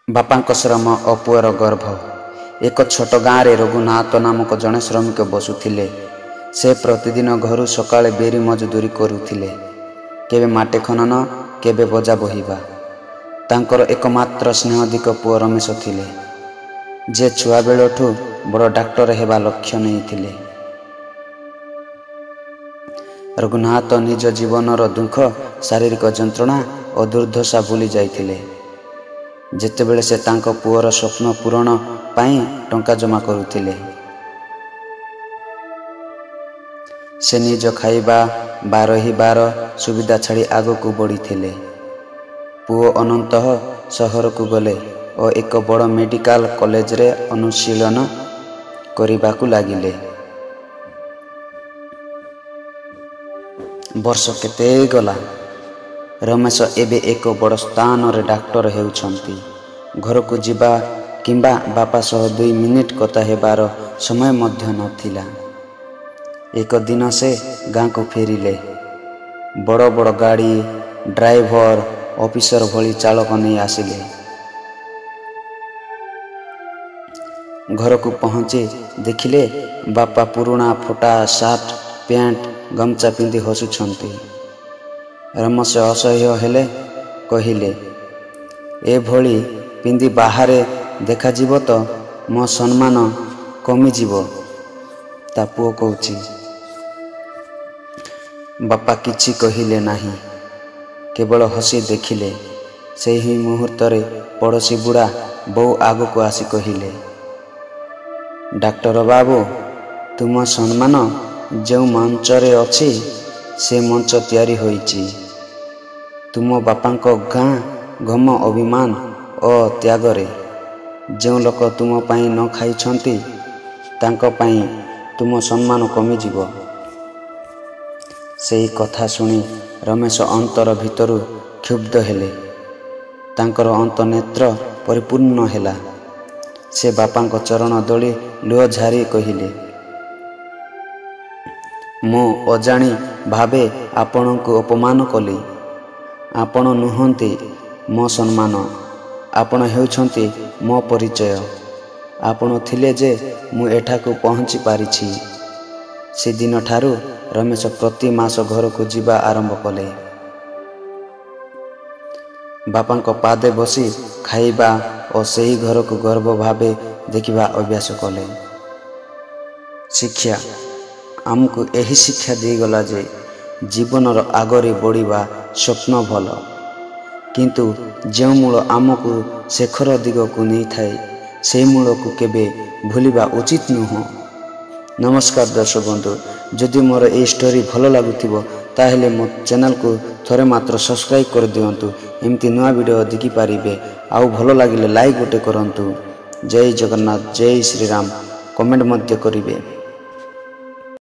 ବାପାଙ୍କ ଶ୍ରମ ଓ ପୁଅର ଗର୍ଭ। ଏକ ଛୋଟ ଗାଁରେ ରଘୁନାଥ ନାମକ ଜଣେ ଶ୍ରମିକ ବସୁଥିଲେ। ସେ ପ୍ରତିଦିନ ଘରୁ ସକାଳେ ବିରି ମଜଦୁରୀ କରୁଥିଲେ, କେବେ ମାଟି ଖନନ, କେବେ ବୋଝା ବୋହିବା। ତାଙ୍କର ଏକମାତ୍ର ସ୍ନେହଦିକ ପୁଅ ରମେଶ ଥିଲେ, ଯେ ଛୁଆବେଳଠୁ ବଡ଼ ଡାକ୍ତର ହେବା ଲକ୍ଷ୍ୟ ନେଇଥିଲେ। ରଘୁନାଥ ନିଜ ଜୀବନର ଦୁଃଖ, ଶାରୀରିକ ଯନ୍ତ୍ରଣା ଓ ଦୁର୍ଦ୍ଦଶା ଭୁଲି ଯାଇଥିଲେ ଯେତେବେଳେ ସେ ତାଙ୍କ ପୁଅର ସ୍ୱପ୍ନ ପୂରଣ ପାଇଁ ଟଙ୍କା ଜମା କରୁଥିଲେ। ସେ ନିଜ ଖାଇବା ବା ରହିବାର ସୁବିଧା ଛାଡ଼ି ଆଗକୁ ବଢ଼ିଥିଲେ। ପୁଅ ଅନନ୍ତଃ ସହରକୁ ଗଲେ ଓ ଏକ ବଡ଼ ମେଡ଼ିକାଲ କଲେଜରେ ଅନୁଶୀଳନ କରିବାକୁ ଲାଗିଲେ। ବର୍ଷ କେତେ ଗଲା, ରମେଶ ଏବେ ଏକ ବଡ଼ ସ୍ଥାନରେ ଡାକ୍ତର ହେଉଛନ୍ତି। ଘରକୁ ଯିବା କିମ୍ବା ବାପା ସହ 2 ମିନିଟ୍ କଥା ହେବାର ସମୟ ମଧ୍ୟ ନଥିଲା। ଏକ ଦିନ ସେ ଗାଁକୁ ଫେରିଲେ। ବଡ଼ ବଡ଼ ଗାଡ଼ି, ଡ୍ରାଇଭର, ଅଫିସର ଭଳି ଚାଳକ ନେଇ ଆସିଲେ। ଘରକୁ ପହଞ୍ଚି ଦେଖିଲେ ବାପା ପୁରୁଣା ଫଟା ସାର୍ଟ, ପ୍ୟାଣ୍ଟ, ଗାମୁଛା ପିନ୍ଧି ହସୁଛନ୍ତି। ରମେଶ ଅସହ୍ୟ ହେଲେ, କହିଲେ, ଏଭଳି ପିନ୍ଧି ବାହାରେ ଦେଖାଯିବ ତ ମୋ ସମ୍ମାନ କମିଯିବ। ତା ପୁଅ କହୁଛି। ବାପା କିଛି କହିଲେ ନାହିଁ, କେବଳ ହସି ଦେଖିଲେ। ସେହି ମୁହୂର୍ତ୍ତରେ ପଡ଼ୋଶୀ ବୁଢ଼ା ବୋଉ ଆଗକୁ ଆସି କହିଲେ, ଡାକ୍ତର ବାବୁ, ତୁମ ସମ୍ମାନ ଯେଉଁ ମଞ୍ଚରେ ଅଛି, ସେ ମଞ୍ଚ ତିଆରି ହୋଇଛି ତୁମ ବାପାଙ୍କ ଗାଁ ଗମ, ଅଭିମାନ ଓ ତ୍ୟାଗରେ। ଯେଉଁ ଲୋକ ତୁମ ପାଇଁ ନ ଖାଇଛନ୍ତି, ତାଙ୍କ ପାଇଁ ତୁମ ସମ୍ମାନ କମିଯିବ। ସେହି କଥା ଶୁଣି ରମେଶ ଅନ୍ତର ଭିତରୁ କ୍ଷୁବ୍ଧ ହେଲେ। ତାଙ୍କର ଅନ୍ତର୍ନେତ୍ର ପରିପୂର୍ଣ୍ଣ ହେଲା। ସେ ବାପାଙ୍କ ଚରଣ ଦଳି ଲୁହ ଝାରି କହିଲେ, ମୁଁ ଅଜାଣି ଭାବେ ଆପଣଙ୍କୁ ଅପମାନ କଲି। ଆପଣ ନୁହନ୍ତି ମୋ ସମ୍ମାନ, ଆପଣ ହେଉଛନ୍ତି ମୋ ପରିଚୟ। ଆପଣ ଥିଲେ ଯେ ମୁଁ ଏଠାକୁ ପହଞ୍ଚି ପାରିଛି। ସେଦିନଠାରୁ ରମେଶ ପ୍ରତି ମାସ ଘରକୁ ଯିବା ଆରମ୍ଭ କଲେ। ବାପାଙ୍କ ପାଦେ ବସି ଖାଇବା ଓ ସେହି ଘରକୁ ଗର୍ବ ଭାବେ ଦେଖିବା ଅଭ୍ୟାସ କଲେ। ଶିକ୍ଷା ଆମକୁ ଏହି ଶିକ୍ଷା ଦେଇଗଲା ଯେ ଜୀବନର ଆଗରେ ବଢ଼ିବା ସ୍ୱପ୍ନ ଭଲ, କିନ୍ତୁ ଯେଉଁ ମୂଳ ଆମକୁ ଶେଖର ଦିଗକୁ ନେଇଥାଏ, ସେହି ମୂଳକୁ କେବେ ଭୁଲିବା ଉଚିତ ନୁହଁ। ନମସ୍କାର ଦର୍ଶକ ବନ୍ଧୁ, ଯଦି ମୋର ଏହି ଷ୍ଟୋରି ଭଲ ଲାଗୁଥିବ ତାହେଲେ ମୋ ଚ୍ୟାନେଲକୁ ଥରେ ମାତ୍ର ସବସ୍କ୍ରାଇବ୍ କରିଦିଅନ୍ତୁ। ଏମିତି ନୂଆ ଭିଡ଼ିଓ ଦେଖିପାରିବେ। ଆଉ ଭଲ ଲାଗିଲେ ଲାଇକ୍ ଗୋଟେ କରନ୍ତୁ। ଜୟ ଜଗନ୍ନାଥ, ଜୟ ଶ୍ରୀରାମ, କମେଣ୍ଟ ମଧ୍ୟ କରିବେ।